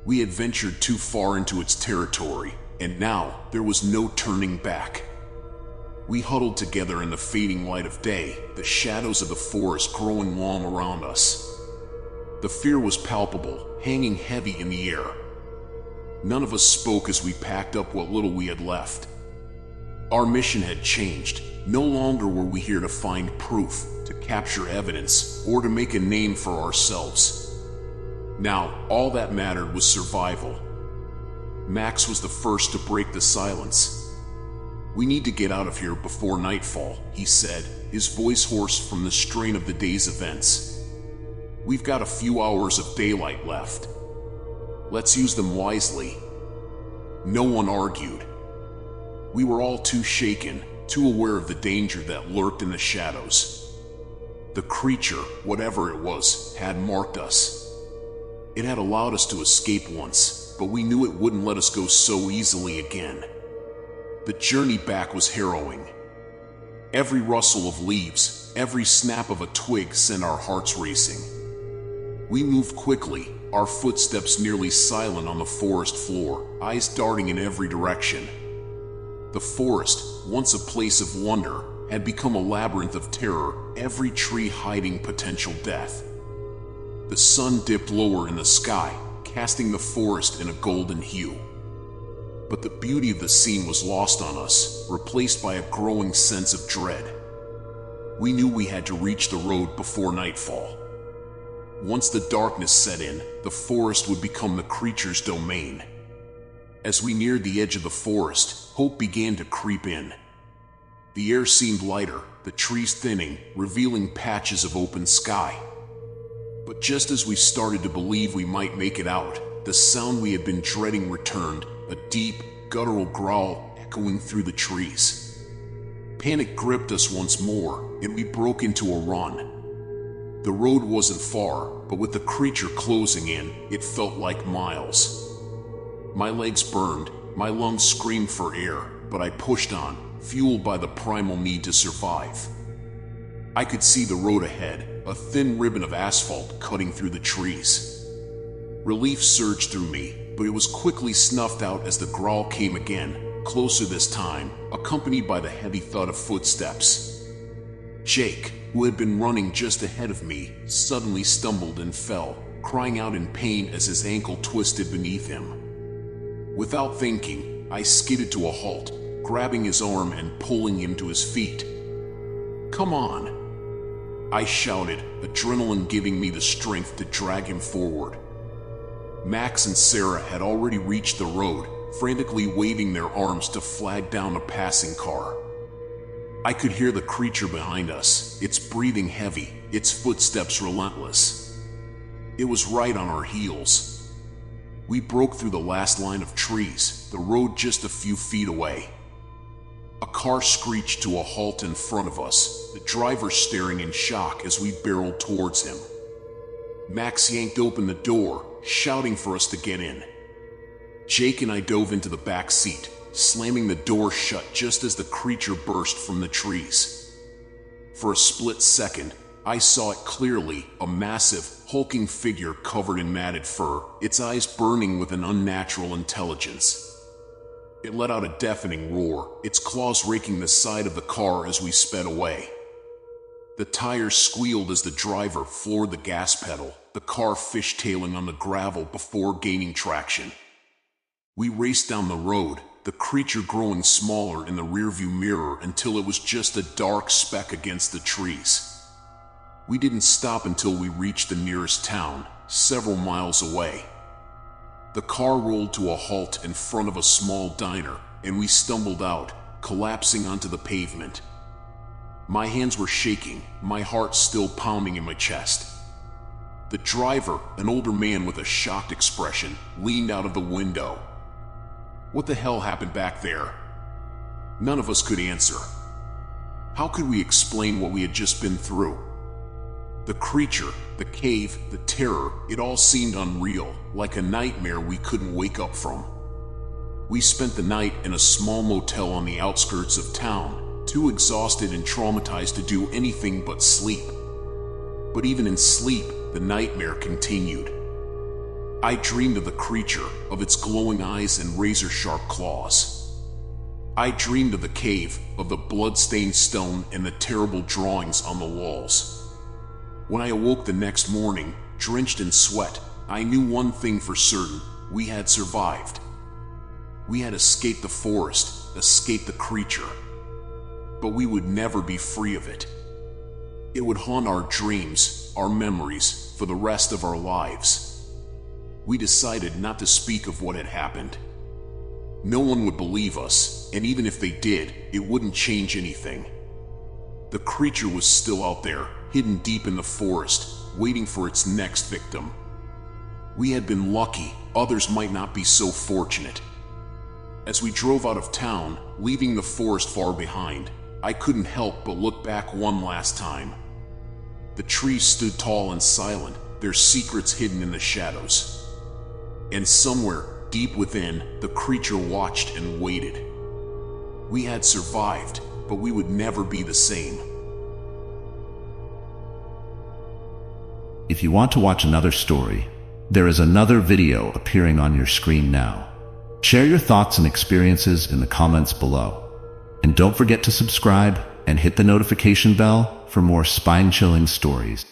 We had ventured too far into its territory, and now there was no turning back. We huddled together in the fading light of day, the shadows of the forest growing long around us. The fear was palpable, hanging heavy in the air. None of us spoke as we packed up what little we had left. Our mission had changed. No longer were we here to find proof, to capture evidence, or to make a name for ourselves. Now, all that mattered was survival. Max was the first to break the silence. "We need to get out of here before nightfall," he said, his voice hoarse from the strain of the day's events. "We've got a few hours of daylight left. Let's use them wisely." No one argued. We were all too shaken, too aware of the danger that lurked in the shadows. The creature, whatever it was, had marked us. It had allowed us to escape once, but we knew it wouldn't let us go so easily again. The journey back was harrowing. Every rustle of leaves, every snap of a twig sent our hearts racing. We moved quickly, our footsteps nearly silent on the forest floor, eyes darting in every direction. The forest, once a place of wonder, had become a labyrinth of terror, every tree hiding potential death. The sun dipped lower in the sky, casting the forest in a golden hue. But the beauty of the scene was lost on us, replaced by a growing sense of dread. We knew we had to reach the road before nightfall. Once the darkness set in, the forest would become the creature's domain. As we neared the edge of the forest, hope began to creep in. The air seemed lighter, the trees thinning, revealing patches of open sky. But just as we started to believe we might make it out, the sound we had been dreading returned, a deep, guttural growl echoing through the trees. Panic gripped us once more, and we broke into a run. The road wasn't far, but with the creature closing in, it felt like miles. My legs burned, my lungs screamed for air, but I pushed on, fueled by the primal need to survive. I could see the road ahead, a thin ribbon of asphalt cutting through the trees. Relief surged through me, but it was quickly snuffed out as the growl came again, closer this time, accompanied by the heavy thud of footsteps. Jake, who had been running just ahead of me, suddenly stumbled and fell, crying out in pain as his ankle twisted beneath him. Without thinking, I skidded to a halt, grabbing his arm and pulling him to his feet. "Come on!" I shouted, adrenaline giving me the strength to drag him forward. Max and Sarah had already reached the road, frantically waving their arms to flag down a passing car. I could hear the creature behind us, its breathing heavy, its footsteps relentless. It was right on our heels. We broke through the last line of trees, the road just a few feet away. A car screeched to a halt in front of us, the driver staring in shock as we barreled towards him. Max yanked open the door, shouting for us to get in. Jake and I dove into the back seat, slamming the door shut just as the creature burst from the trees. For a split second, I saw it clearly, a massive, hulking figure covered in matted fur, its eyes burning with an unnatural intelligence. It let out a deafening roar, its claws raking the side of the car as we sped away. The tires squealed as the driver floored the gas pedal, the car fishtailing on the gravel before gaining traction. We raced down the road, the creature growing smaller in the rearview mirror until it was just a dark speck against the trees. We didn't stop until we reached the nearest town, several miles away. The car rolled to a halt in front of a small diner, and we stumbled out, collapsing onto the pavement. My hands were shaking, my heart still pounding in my chest. The driver, an older man with a shocked expression, leaned out of the window. What the hell happened back there? None of us could answer. How could we explain what we had just been through? The creature, the cave, the terror, it all seemed unreal, like a nightmare we couldn't wake up from. We spent the night in a small motel on the outskirts of town, too exhausted and traumatized to do anything but sleep. But even in sleep, the nightmare continued. I dreamed of the creature, of its glowing eyes and razor-sharp claws. I dreamed of the cave, of the blood-stained stone and the terrible drawings on the walls. When I awoke the next morning, drenched in sweat, I knew one thing for certain: we had survived. We had escaped the forest, escaped the creature. But we would never be free of it. It would haunt our dreams, our memories, for the rest of our lives. We decided not to speak of what had happened. No one would believe us, and even if they did, it wouldn't change anything. The creature was still out there, hidden deep in the forest, waiting for its next victim. We had been lucky, others might not be so fortunate. As we drove out of town, leaving the forest far behind, I couldn't help but look back one last time. The trees stood tall and silent, their secrets hidden in the shadows. And somewhere, deep within, the creature watched and waited. We had survived, but we would never be the same. If you want to watch another story, there is another video appearing on your screen now. Share your thoughts and experiences in the comments below. And don't forget to subscribe and hit the notification bell for more spine-chilling stories.